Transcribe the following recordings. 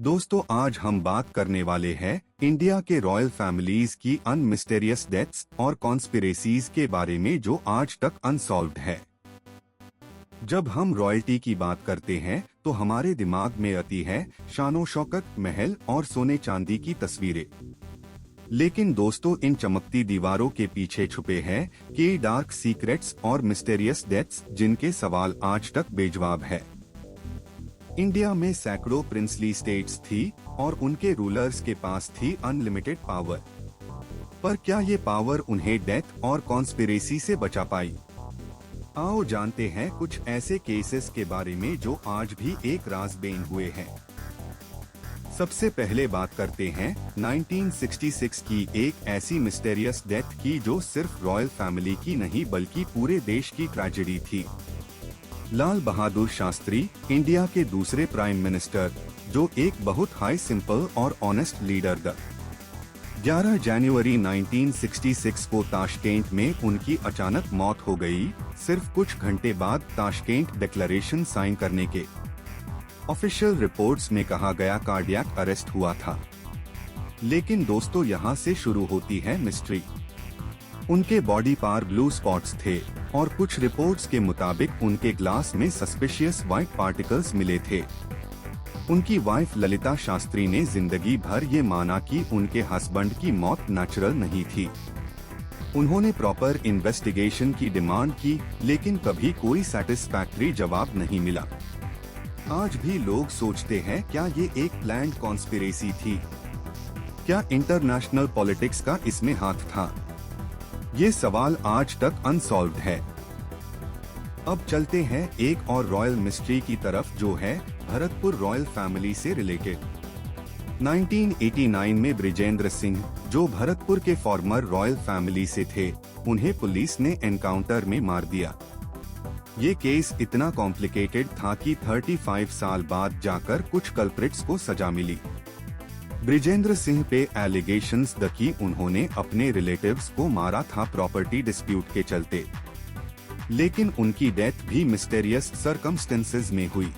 दोस्तों, आज हम बात करने वाले हैं इंडिया के रॉयल फैमिलीज की अनमिस्टेरियस डेथ्स और कॉन्स्पिरेसीज के बारे में जो आज तक अनसॉल्व्ड है। जब हम रॉयल्टी की बात करते हैं तो हमारे दिमाग में आती है शानो शौकत, महल और सोने चांदी की तस्वीरें। लेकिन दोस्तों, इन चमकती दीवारों के पीछे छुपे हैं कई डार्क सीक्रेट्स और मिस्टेरियस डेथ्स जिनके सवाल आज तक बेजवाब है। इंडिया में सैकड़ों प्रिंसली स्टेट्स थी और उनके रूलर्स के पास थी अनलिमिटेड पावर। पर क्या ये पावर उन्हें डेथ और कॉन्स्पिरेसी से बचा पाई? आओ जानते हैं कुछ ऐसे केसेस के बारे में जो आज भी एक राज बेन हुए हैं। सबसे पहले बात करते हैं 1966 की एक ऐसी मिस्टेरियस डेथ की जो सिर्फ रॉयल फैमिली की नहीं बल्कि पूरे देश की ट्रेजेडी थी। लाल बहादुर शास्त्री, इंडिया के दूसरे प्राइम मिनिस्टर, जो एक बहुत हाई सिंपल और ऑनेस्ट लीडर थे। 11 जनवरी 1966 को ताशकेंट में उनकी अचानक मौत हो गई, सिर्फ कुछ घंटे बाद ताशकेंट डिक्लेरेशन साइन करने के। ऑफिशियल रिपोर्ट्स में कहा गया कार्डियक अरेस्ट हुआ था। लेकिन दोस्तों, यहाँ से शुरू होती है मिस्ट्री। उनके बॉडी पर ब्लू स्पॉट्स थे और कुछ रिपोर्ट्स के मुताबिक उनके ग्लास में सस्पिशियस व्हाइट पार्टिकल्स मिले थे। उनकी वाइफ ललिता शास्त्री ने जिंदगी भर ये माना कि उनके हस्बैंड की मौत नेचुरल नहीं थी। उन्होंने प्रॉपर इन्वेस्टिगेशन की डिमांड की, लेकिन कभी कोई सैटिस्फैक्टरी जवाब नहीं मिला। आज भी लोग सोचते हैं, क्या ये एक प्लान्ड कॉन्स्पिरेसी थी? क्या इंटरनेशनल पॉलिटिक्स का इसमें हाथ था? ये सवाल आज तक अनसॉल्व्ड है। अब चलते हैं एक और रॉयल मिस्ट्री की तरफ, जो है भरतपुर रॉयल फैमिली से रिलेटेड। 1989 में ब्रिजेंद्र सिंह, जो भरतपुर के फॉर्मर रॉयल फैमिली से थे, उन्हें पुलिस ने एनकाउंटर में मार दिया। ये केस इतना कॉम्प्लिकेटेड था कि 35 साल बाद जाकर कुछ कल्प्रिट्स को सजा मिली। ब्रिजेंद्र सिंह पे एलिगेशंस द कि उन्होंने अपने रिलेटिव्स को मारा था प्रॉपर्टी डिस्प्यूट के चलते। लेकिन उनकी डेथ भी मिस्टेरियस सर्कमस्टेंसेस में हुई।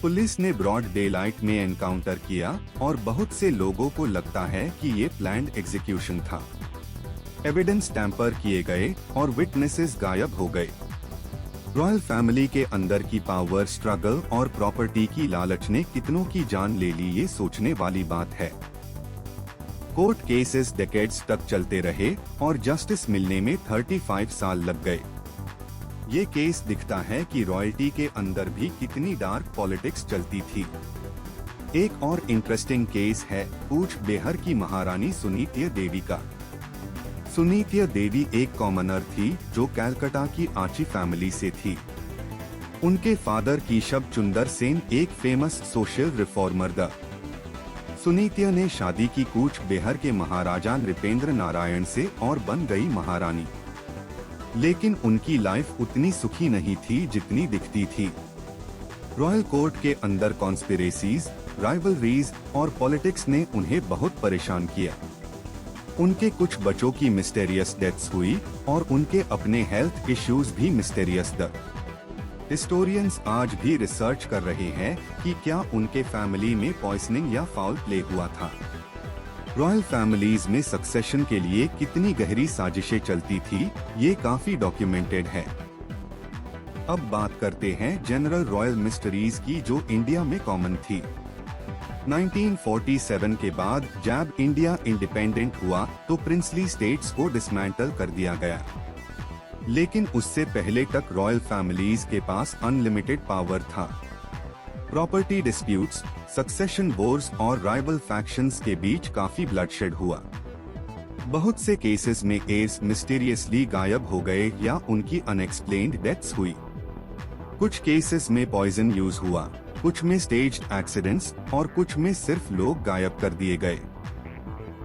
पुलिस ने ब्रॉड डे लाइट में एनकाउंटर किया और बहुत से लोगों को लगता है कि ये प्लान्ड एग्जीक्यूशन था। एविडेंस टैंपर किए गए और विटनेसेस गायब हो गए। रॉयल फैमिली के अंदर की पावर स्ट्रगल और प्रॉपर्टी की लालच ने कितनों की जान ले ली, ये सोचने वाली बात है। कोर्ट केसेस डेकेड्स तक चलते रहे और जस्टिस मिलने में 35 साल लग गए। ये केस दिखता है कि रॉयल्टी के अंदर भी कितनी डार्क पॉलिटिक्स चलती थी। एक और इंटरेस्टिंग केस है कूच बेहर की महारानी सुनीति देवी का। सुनीति देवी एक कॉमनर थी जो कलकत्ता की आची फैमिली से थी। उनके फादर केशव चुंदर सेन एक फेमस सोशल रिफॉर्मर थे। सुनीति ने शादी की कूच बेहर के महाराजा नृपेंद्र नारायण से और बन गई महारानी। लेकिन उनकी लाइफ उतनी सुखी नहीं थी जितनी दिखती थी। रॉयल कोर्ट के अंदर कॉन्स्पिरेसीज, राइवलरीज और पॉलिटिक्स ने उन्हें बहुत परेशान किया। उनके कुछ बच्चों की मिस्टेरियस डेथ्स हुई और उनके अपने हेल्थ इश्यूज भी मिस्टेरियस थे। हिस्टोरियंस आज भी रिसर्च कर रहे हैं कि क्या उनके फैमिली में पॉइजनिंग या फाउल प्ले हुआ था। रॉयल फैमिलीज में सक्सेशन के लिए कितनी गहरी साजिशें चलती थी, ये काफी डॉक्यूमेंटेड है। अब बात करते हैं जनरल रॉयल मिस्ट्रीज की जो इंडिया में कॉमन थी। 1947 के बाद जब इंडिया इंडिपेंडेंट हुआ तो प्रिंसली स्टेट्स को डिसमेंटल कर दिया गया। लेकिन उससे पहले तक रॉयल फैमिलीज के पास अनलिमिटेड पावर था। प्रॉपर्टी डिस्प्यूट्स, सक्सेशन वॉर्स और राइवल फैक्शंस के बीच काफी ब्लडशेड हुआ। बहुत से केसेस में एयर्स मिस्टीरियसली गायब हो गए या उनकी अनएक्सप्लेन्ड डेथ्स हुई। कुछ केसेस में पॉइजन यूज हुआ, कुछ में स्टेज्ड एक्सीडेंट्स और कुछ में सिर्फ लोग गायब कर दिए गए।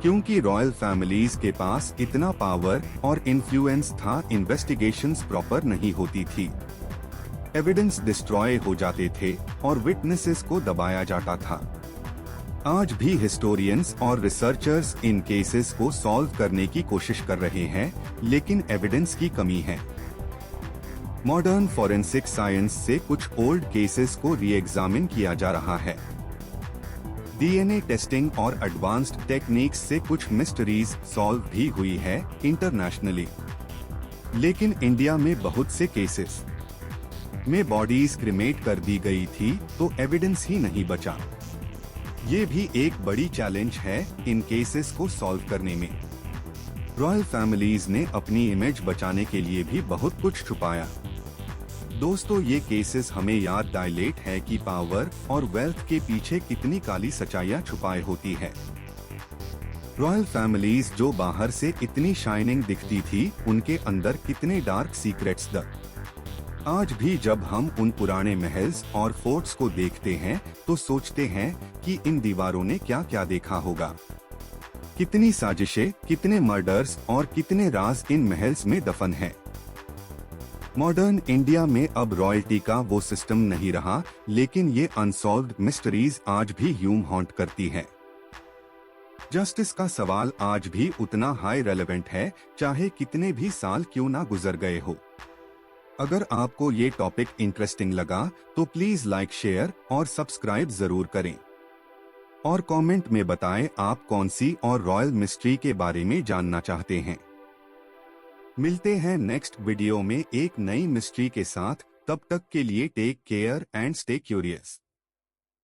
क्योंकि रॉयल फैमिलीज के पास इतना पावर और इन्फ्लुएंस था, इन्वेस्टिगेशंस प्रॉपर नहीं होती थी। एविडेंस डिस्ट्रॉय हो जाते थे और विटनेसेस को दबाया जाता था। आज भी हिस्टोरियंस और रिसर्चर्स इन केसेस को सॉल्व करने की कोशिश कर रहे हैं, लेकिन एविडेंस की कमी है। मॉडर्न फॉरेंसिक साइंस से कुछ ओल्ड केसेस को री एग्जामिन किया जा रहा है। डीएनए टेस्टिंग और एडवांस्ड टेक्निक्स से कुछ मिस्ट्रीज सॉल्व भी हुई है इंटरनेशनली। लेकिन इंडिया में बहुत से केसेस में बॉडीज क्रिमेट कर दी गई थी तो एविडेंस ही नहीं बचा। ये भी एक बड़ी चैलेंज है इन केसेस को सॉल्व करने में। रॉयल फैमिलीज ने अपनी इमेज बचाने के लिए भी बहुत कुछ छुपाया। दोस्तों, ये केसेस हमें याद दिलाते हैं कि पावर और वेल्थ के पीछे कितनी काली सच्चाइयां छुपाए होती है। रॉयल फैमिलीज जो बाहर से इतनी शाइनिंग दिखती थी, उनके अंदर कितने डार्क सीक्रेट्स द। आज भी जब हम उन पुराने महल्स और फोर्ट्स को देखते हैं तो सोचते हैं कि इन दीवारों ने क्या क्या देखा होगा। कितनी साजिशें, कितने मर्डर्स और कितने राज इन महल्स में दफन हैं। मॉडर्न इंडिया में अब रॉयल्टी का वो सिस्टम नहीं रहा, लेकिन ये अनसॉल्व्ड मिस्ट्रीज आज भी ह्यूम हॉन्ट करती है। जस्टिस का सवाल आज भी उतना हाई रेलेवेंट है, चाहे कितने भी साल क्यों ना गुजर गए हो। अगर आपको ये टॉपिक इंटरेस्टिंग लगा तो प्लीज लाइक, शेयर और सब्सक्राइब जरूर करें। और कमेंट में बताएं आप कौन सी और रॉयल मिस्ट्री के बारे में जानना चाहते हैं। मिलते हैं नेक्स्ट वीडियो में एक नई मिस्ट्री के साथ। तब तक के लिए take care and stay curious.